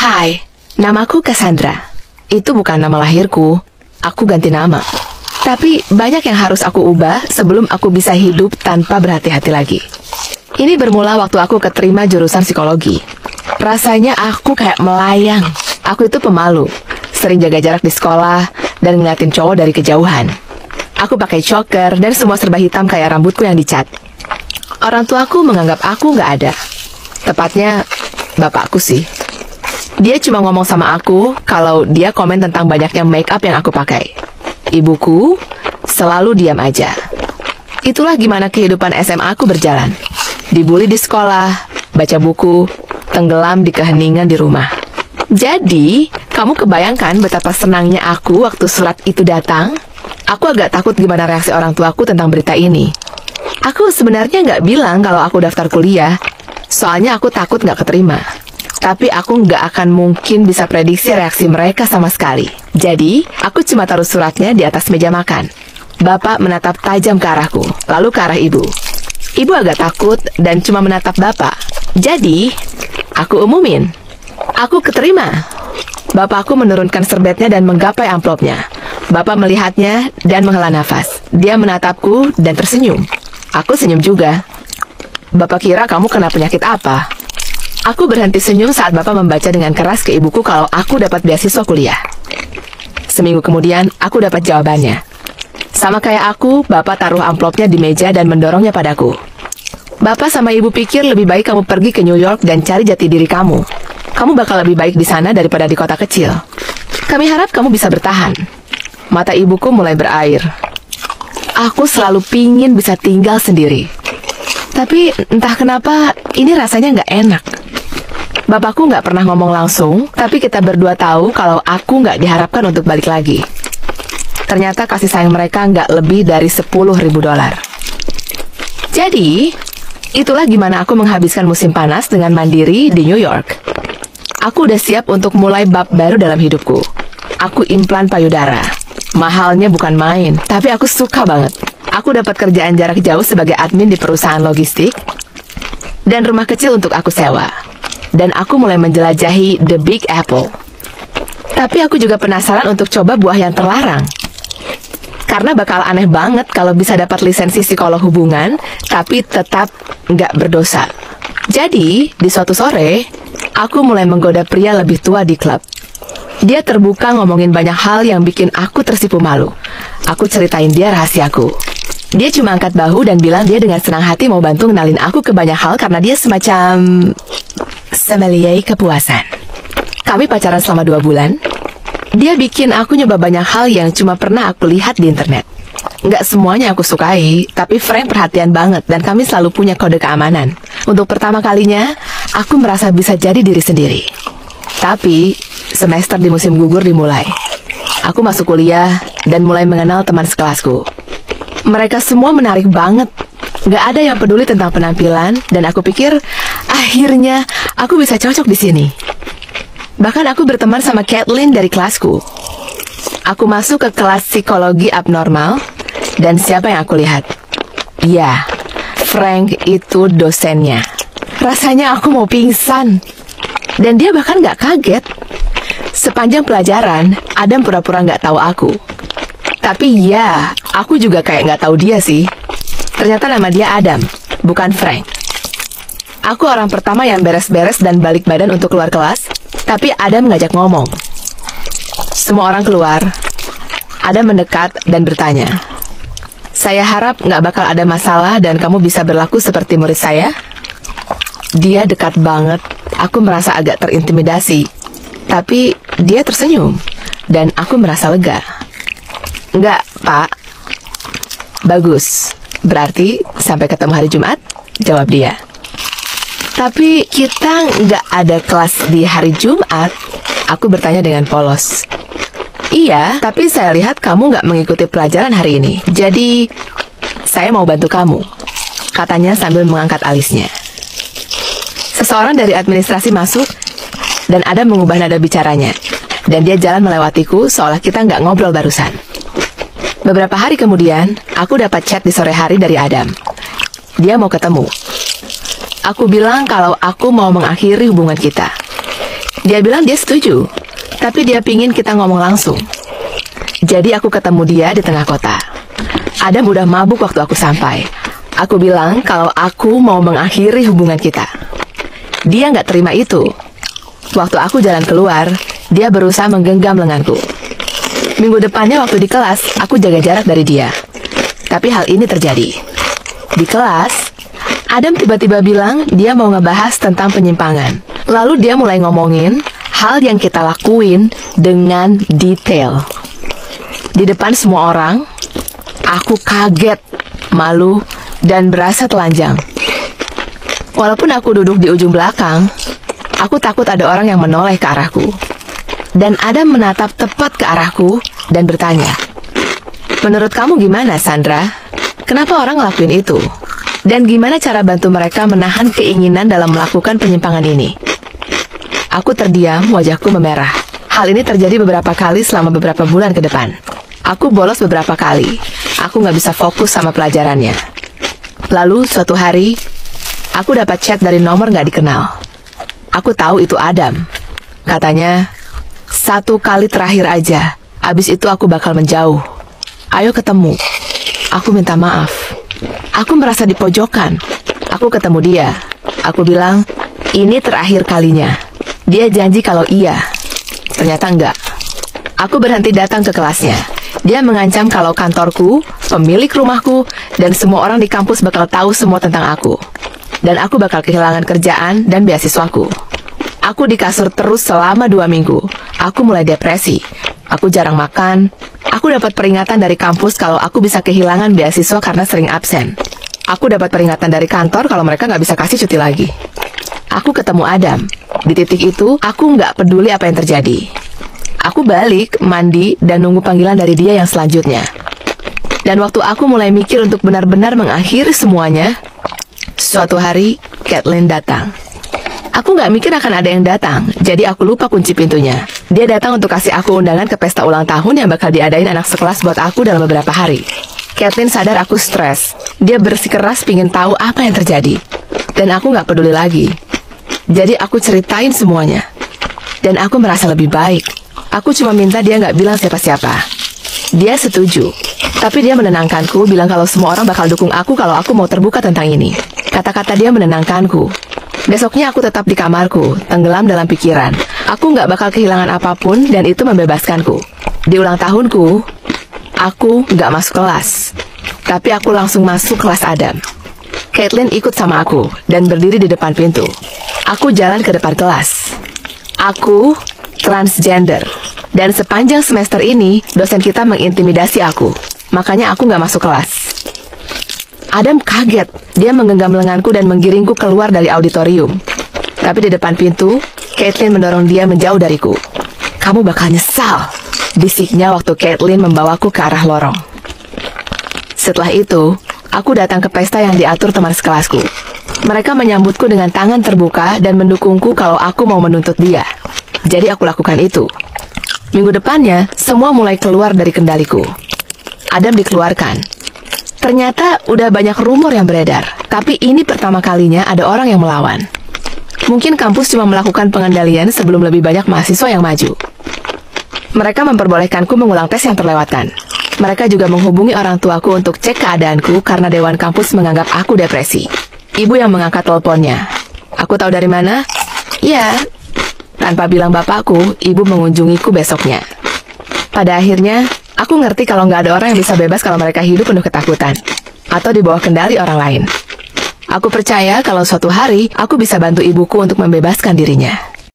Hai, namaku Cassandra. Itu bukan nama lahirku. Aku ganti nama. Tapi banyak yang harus aku ubah sebelum aku bisa hidup tanpa berhati-hati lagi. Ini bermula waktu aku keterima jurusan psikologi. Rasanya aku kayak melayang. Aku itu pemalu, sering jaga jarak di sekolah, dan ngeliatin cowok dari kejauhan. Aku pakai choker dan semua serba hitam kayak rambutku yang dicat. Orang tuaku menganggap aku nggak ada. Tepatnya, bapakku sih. Dia cuma ngomong sama aku kalau dia komen tentang banyaknya make up yang aku pakai. Ibuku selalu diam aja. Itulah gimana kehidupan SMA aku berjalan. Dibully di sekolah, baca buku, tenggelam di keheningan di rumah. Jadi, kamu kebayangkan betapa senangnya aku waktu surat itu datang? Aku agak takut gimana reaksi orang tuaku tentang berita ini. Aku sebenarnya nggak bilang kalau aku daftar kuliah, soalnya aku takut nggak keterima. Tapi aku nggak akan mungkin bisa prediksi reaksi mereka sama sekali. Jadi, aku cuma taruh suratnya di atas meja makan. Bapak menatap tajam ke arahku, lalu ke arah ibu. Ibu agak takut dan cuma menatap bapak. Jadi, aku umumin. Aku keterima. Bapakku menurunkan serbetnya dan menggapai amplopnya. Bapak melihatnya dan menghela nafas. Dia menatapku dan tersenyum. Aku senyum juga. Bapak kira kamu kena penyakit apa? Aku berhenti senyum saat Bapak membaca dengan keras ke ibuku kalau aku dapat beasiswa kuliah. Seminggu kemudian, aku dapat jawabannya. Sama kayak aku, Bapak taruh amplopnya di meja dan mendorongnya padaku. Bapak sama ibu pikir lebih baik kamu pergi ke New York dan cari jati diri kamu. Kamu bakal lebih baik di sana daripada di kota kecil. Kami harap kamu bisa bertahan. Mata ibuku mulai berair. Aku selalu pingin bisa tinggal sendiri. Tapi entah kenapa ini rasanya nggak enak. Bapakku nggak pernah ngomong langsung, tapi kita berdua tahu kalau aku nggak diharapkan untuk balik lagi. Ternyata kasih sayang mereka nggak lebih dari $10.000. Jadi, itulah gimana aku menghabiskan musim panas dengan mandiri di New York. Aku udah siap untuk mulai bab baru dalam hidupku. Aku implan payudara. Mahalnya bukan main, tapi aku suka banget. Aku dapat kerjaan jarak jauh sebagai admin di perusahaan logistik, dan rumah kecil untuk aku sewa. Dan aku mulai menjelajahi The Big Apple. Tapi aku juga penasaran untuk coba buah yang terlarang. Karena bakal aneh banget kalau bisa dapat lisensi psikolog hubungan, tapi tetap nggak berdosa. Jadi, di suatu sore, aku mulai menggoda pria lebih tua di klub. Dia terbuka ngomongin banyak hal yang bikin aku tersipu malu. Aku ceritain dia rahasiaku. Dia cuma angkat bahu dan bilang dia dengan senang hati mau bantu ngenalin aku ke banyak hal karena dia semacam sommelier kepuasan. Kami pacaran selama 2 bulan. Dia bikin aku nyoba banyak hal yang cuma pernah aku lihat di internet. Nggak semuanya aku sukai, tapi Frank perhatian banget dan kami selalu punya kode keamanan. Untuk pertama kalinya, aku merasa bisa jadi diri sendiri. Tapi, semester di musim gugur dimulai. Aku masuk kuliah dan mulai mengenal teman sekelasku. Mereka semua menarik banget. Nggak ada yang peduli tentang penampilan, dan aku pikir, akhirnya aku bisa cocok di sini. Bahkan aku berteman sama Kathleen dari kelasku. Aku masuk ke kelas psikologi abnormal, dan siapa yang aku lihat? Ya, Frank itu dosennya. Rasanya aku mau pingsan. Dan dia bahkan nggak kaget. Sepanjang pelajaran, Adam pura-pura nggak tahu aku. Tapi ya, aku juga kayak nggak tahu dia sih. Ternyata nama dia Adam, bukan Frank. Aku orang pertama yang beres-beres dan balik badan untuk keluar kelas, tapi Adam ngajak ngomong. Semua orang keluar. Adam mendekat dan bertanya, "Saya harap nggak bakal ada masalah dan kamu bisa berlaku seperti murid saya?" Dia dekat banget. Aku merasa agak terintimidasi. Tapi dia tersenyum, dan aku merasa lega. "Enggak, Pak." "Bagus. Berarti sampai ketemu hari Jumat?" jawab dia. "Tapi kita nggak ada kelas di hari Jumat." Aku bertanya dengan polos. "Iya, tapi saya lihat kamu nggak mengikuti pelajaran hari ini. Jadi, saya mau bantu kamu," katanya sambil mengangkat alisnya. Seseorang dari administrasi masuk, dan Adam mengubah nada bicaranya. Dan dia jalan melewatiku seolah kita nggak ngobrol barusan. Beberapa hari kemudian, aku dapat chat di sore hari dari Adam. Dia mau ketemu. Aku bilang kalau aku mau mengakhiri hubungan kita. Dia bilang dia setuju, tapi dia pingin kita ngomong langsung. Jadi aku ketemu dia di tengah kota. Adam udah mabuk waktu aku sampai. Aku bilang kalau aku mau mengakhiri hubungan kita. Dia nggak terima itu. Waktu aku jalan keluar, dia berusaha menggenggam lenganku. Minggu depannya waktu di kelas, aku jaga jarak dari dia. Tapi hal ini terjadi. Di kelas, Adam tiba-tiba bilang dia mau ngebahas tentang penyimpangan. Lalu dia mulai ngomongin hal yang kita lakuin dengan detail. Di depan semua orang, aku kaget, malu, dan berasa telanjang. Walaupun aku duduk di ujung belakang, aku takut ada orang yang menoleh ke arahku. Dan Adam menatap tepat ke arahku dan bertanya, "Menurut kamu gimana, Sandra? Kenapa orang ngelakuin itu? Dan gimana cara bantu mereka menahan keinginan dalam melakukan penyimpangan ini?" Aku terdiam, wajahku memerah. Hal ini terjadi beberapa kali selama beberapa bulan ke depan. Aku bolos beberapa kali. Aku nggak bisa fokus sama pelajarannya. Lalu suatu hari, aku dapat chat dari nomor nggak dikenal. Aku tahu itu Adam. Katanya, "1 kali terakhir aja. Abis itu aku bakal menjauh. Ayo ketemu." Aku minta maaf. Aku merasa di pojokan. Aku ketemu dia. Aku bilang, "Ini terakhir kalinya." Dia janji kalau iya. Ternyata enggak. Aku berhenti datang ke kelasnya. Dia mengancam kalau kantorku, pemilik rumahku, dan semua orang di kampus bakal tahu semua tentang aku. Dan aku bakal kehilangan kerjaan dan beasiswaku. Aku di kasur terus selama 2 minggu. Aku mulai depresi. Aku jarang makan. Aku dapat peringatan dari kampus kalau aku bisa kehilangan beasiswa karena sering absen. Aku dapat peringatan dari kantor kalau mereka nggak bisa kasih cuti lagi. Aku ketemu Adam. Di titik itu, aku nggak peduli apa yang terjadi. Aku balik, mandi, dan nunggu panggilan dari dia yang selanjutnya. Dan waktu aku mulai mikir untuk benar-benar mengakhiri semuanya, suatu hari, Caitlin datang. Aku nggak mikir akan ada yang datang, jadi aku lupa kunci pintunya. Dia datang untuk kasih aku undangan ke pesta ulang tahun yang bakal diadain anak sekelas buat aku dalam beberapa hari. Caitlin sadar aku stres. Dia bersikeras pingin tahu apa yang terjadi. Dan aku nggak peduli lagi. Jadi aku ceritain semuanya. Dan aku merasa lebih baik. Aku cuma minta dia nggak bilang siapa-siapa. Dia setuju. Tapi dia menenangkanku, bilang kalau semua orang bakal dukung aku kalau aku mau terbuka tentang ini. Kata-kata dia menenangkanku. Besoknya aku tetap di kamarku, tenggelam dalam pikiran. Aku nggak bakal kehilangan apapun dan itu membebaskanku. Di ulang tahunku, aku nggak masuk kelas. Tapi aku langsung masuk kelas Adam. Caitlin ikut sama aku dan berdiri di depan pintu. Aku jalan ke depan kelas. Aku transgender. Dan sepanjang semester ini, dosen kita mengintimidasi aku. Makanya aku nggak masuk kelas. Adam kaget. Dia menggenggam lenganku dan menggiringku keluar dari auditorium. Tapi di depan pintu, Caitlin mendorong dia menjauh dariku. "Kamu bakal nyesal," bisiknya waktu Caitlin membawaku ke arah lorong. Setelah itu, aku datang ke pesta yang diatur teman sekelasku. Mereka menyambutku dengan tangan terbuka dan mendukungku kalau aku mau menuntut dia. Jadi aku lakukan itu. Minggu depannya, semua mulai keluar dari kendaliku. Adam dikeluarkan. Ternyata udah banyak rumor yang beredar. Tapi ini pertama kalinya ada orang yang melawan. Mungkin kampus cuma melakukan pengendalian sebelum lebih banyak mahasiswa yang maju. Mereka memperbolehkanku mengulang tes yang terlewatkan. Mereka juga menghubungi orang tuaku untuk cek keadaanku karena dewan kampus menganggap aku depresi. Ibu yang mengangkat teleponnya. Aku tahu dari mana? Ya, tanpa bilang bapakku, ibu mengunjungiku besoknya. Pada akhirnya, aku ngerti kalau nggak ada orang yang bisa bebas kalau mereka hidup penuh ketakutan. Atau di bawah kendali orang lain. Aku percaya kalau suatu hari, aku bisa bantu ibuku untuk membebaskan dirinya.